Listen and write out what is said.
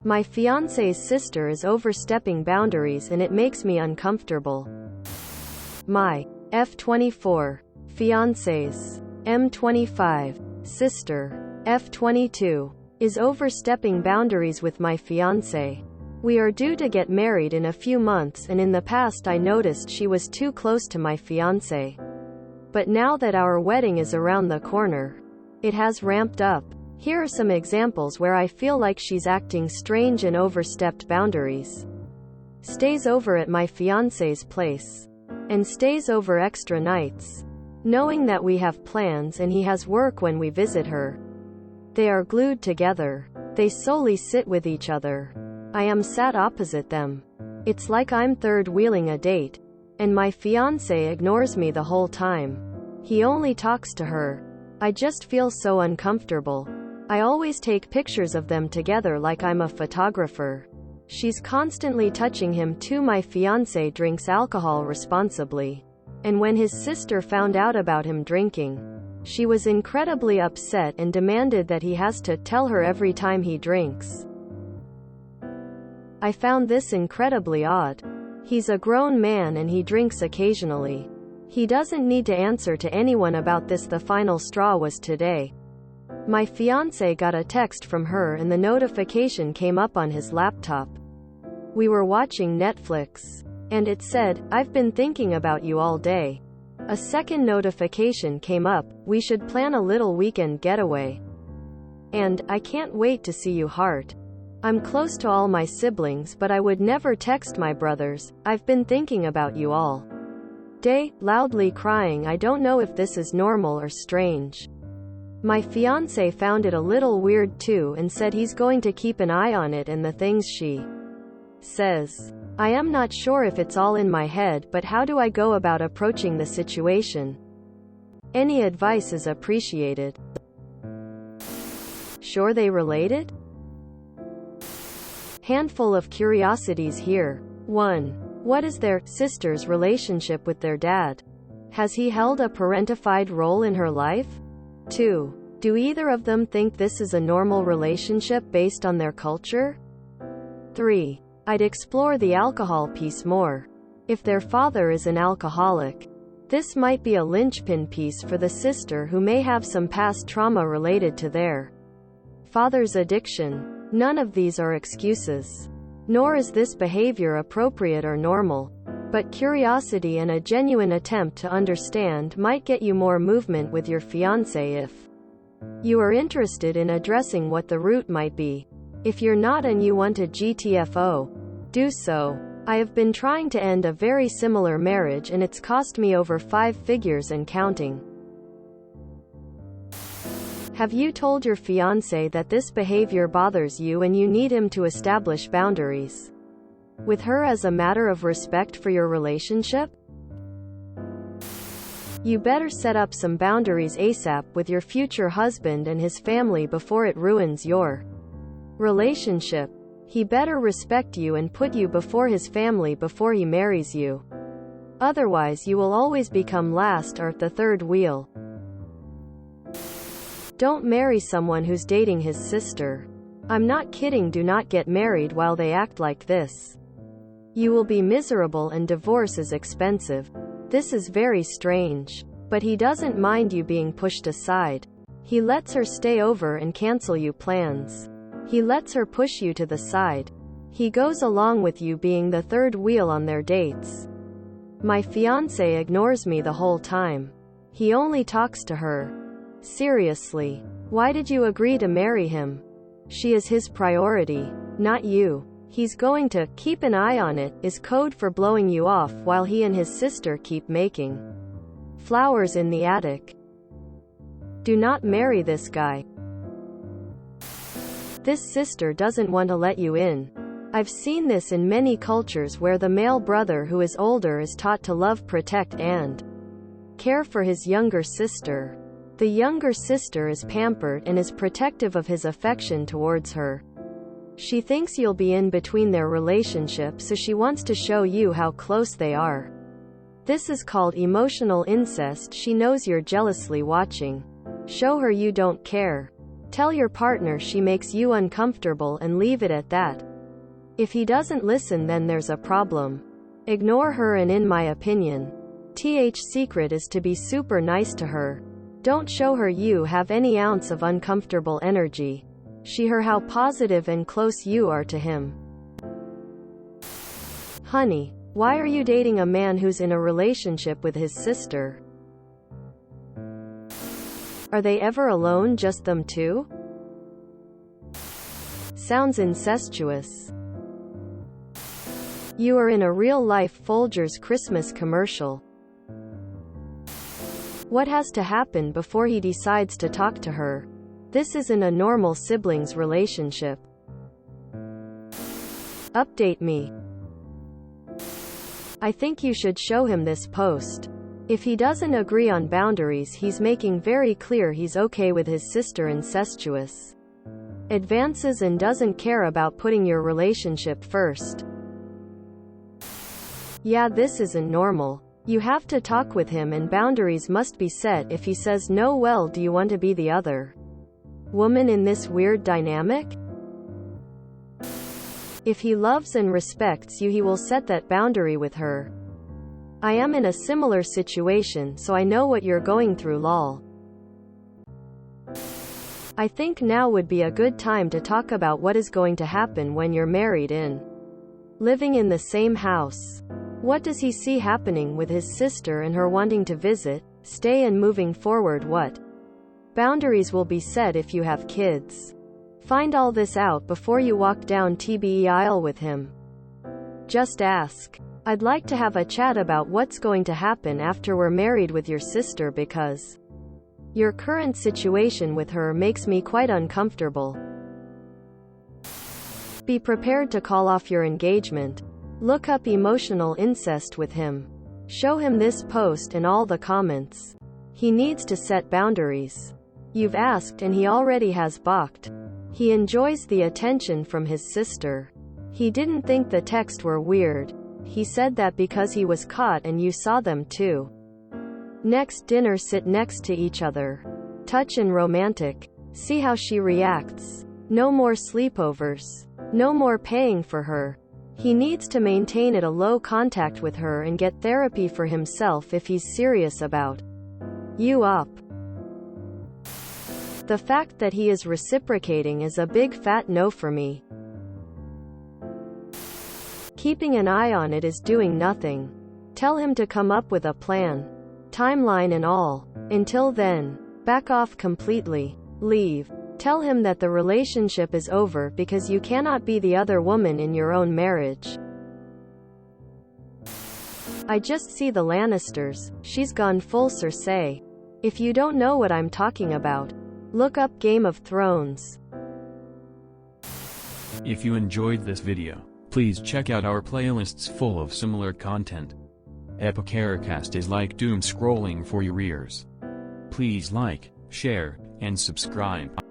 My fiance's sister is overstepping boundaries and it makes me uncomfortable. My F24 fiancé's M25 sister F22 is overstepping boundaries with my fiancé. We are due to get married in a few months, and in the past I noticed she was too close to my fiancé. But now that our wedding is around the corner, it has ramped up. Here are some examples where I feel like she's acting strange and overstepped boundaries. Stays over at my fiancé's place. And stays over extra nights, knowing that we have plans and he has work when we visit her. They are glued together. They solely sit with each other. I am sat opposite them. It's like I'm third-wheeling a date, and my fiancé ignores me the whole time. He only talks to her. I just feel so uncomfortable. I always take pictures of them together like I'm a photographer. She's constantly touching him too. My fiancé drinks alcohol responsibly. And when his sister found out about him drinking, she was incredibly upset and demanded that he has to tell her every time he drinks. I found this incredibly odd. He's a grown man and he drinks occasionally. He doesn't need to answer to anyone about this. The final straw was today. My fiancé got a text from her and the notification came up on his laptop. We were watching Netflix, and it said, "I've been thinking about you all day." A second notification came up, "We should plan a little weekend getaway." And, "I can't wait to see you, heart. I'm close to all my siblings but I would never text my brothers. I've been thinking about you all day." Loudly crying. I don't know if this is normal or strange. My fiancé found it a little weird too and said he's going to keep an eye on it and the things she says. I am not sure if it's all in my head, but how do I go about approaching the situation? Any advice is appreciated. Sure they related? Handful of curiosities here. 1. What is their sister's relationship with their dad? Has he held a parentified role in her life? 2. Do either of them think this is a normal relationship based on their culture? 3. I'd explore the alcohol piece more. If their father is an alcoholic, this might be a linchpin piece for the sister who may have some past trauma related to their father's addiction. None of these are excuses. Nor is this behavior appropriate or normal. But curiosity and a genuine attempt to understand might get you more movement with your fiancé if you are interested in addressing what the root might be. If you're not and you want a GTFO, do so. I have been trying to end a very similar marriage and it's cost me over 5 figures and counting. Have you told your fiancé that this behavior bothers you and you need him to establish boundaries with her as a matter of respect for your relationship? You better set up some boundaries ASAP with your future husband and his family before it ruins your relationship. He better respect you and put you before his family before he marries you. Otherwise you will always become last or the third wheel. Don't marry someone who's dating his sister. I'm not kidding. Do not get married while they act like this. You will be miserable and divorce is expensive. This is very strange. But he doesn't mind you being pushed aside. He lets her stay over and cancel you plans. He lets her push you to the side. He goes along with you being the third wheel on their dates. My fiancé ignores me the whole time. He only talks to her. Seriously. Why did you agree to marry him? She is his priority, not you. He's going to keep an eye on it is code for blowing you off while he and his sister keep making flowers in the attic. Do not marry this guy. This sister doesn't want to let you in. I've seen this in many cultures where the male brother who is older is taught to love, protect, and care for his younger sister. The younger sister is pampered and is protective of his affection towards her. She thinks you'll be in between their relationship, so she wants to show you how close they are. This is called emotional incest. She knows you're jealously watching. Show her you don't care. Tell your partner she makes you uncomfortable and leave it at that. If he doesn't listen, then there's a problem. Ignore her, and in my opinion, secret is to be super nice to her. Don't show her you have any ounce of uncomfortable energy. Show her how positive and close you are to him. Honey, why are you dating a man who's in a relationship with his sister? Are they ever alone, just them two? Sounds incestuous. You are in a real-life Folgers Christmas commercial. What has to happen before he decides to talk to her? This isn't a normal siblings relationship. Update me. I think you should show him this post. If he doesn't agree on boundaries, he's making very clear he's okay with his sister incestuous advances and doesn't care about putting your relationship first. Yeah, this isn't normal. You have to talk with him, and boundaries must be set. If he says no, well, do you want to be the other woman in this weird dynamic? If he loves and respects you, he will set that boundary with her. I am in a similar situation, so I know what you're going through, lol. I think now would be a good time to talk about what is going to happen when you're married in living in the same house. What does he see happening with his sister and her wanting to visit, stay, and moving forward? What boundaries will be set if you have kids? Find all this out before you walk down the aisle with him. Just ask. I'd like to have a chat about what's going to happen after we're married with your sister, because your current situation with her makes me quite uncomfortable. Be prepared to call off your engagement. Look up emotional incest with him. Show him this post and all the comments. He needs to set boundaries. You've asked and he already has balked. He enjoys the attention from his sister. He didn't think the texts were weird. He said that because he was caught and you saw them too. Next dinner, sit next to each other. Touch and romantic. See how she reacts. No more sleepovers. No more paying for her. He needs to maintain at a low contact with her and get therapy for himself if he's serious about you up. The fact that he is reciprocating is a big fat no for me. Keeping an eye on it is doing nothing. Tell him to come up with a plan, timeline and all. Until then, back off completely. Leave. Tell him that the relationship is over because you cannot be the other woman in your own marriage. I just see the Lannisters. She's gone full Cersei. If you don't know what I'm talking about, look up Game of Thrones. If you enjoyed this video, please check out our playlists full of similar content. Peachypxo is like doom scrolling for your ears. Please like, share, and subscribe.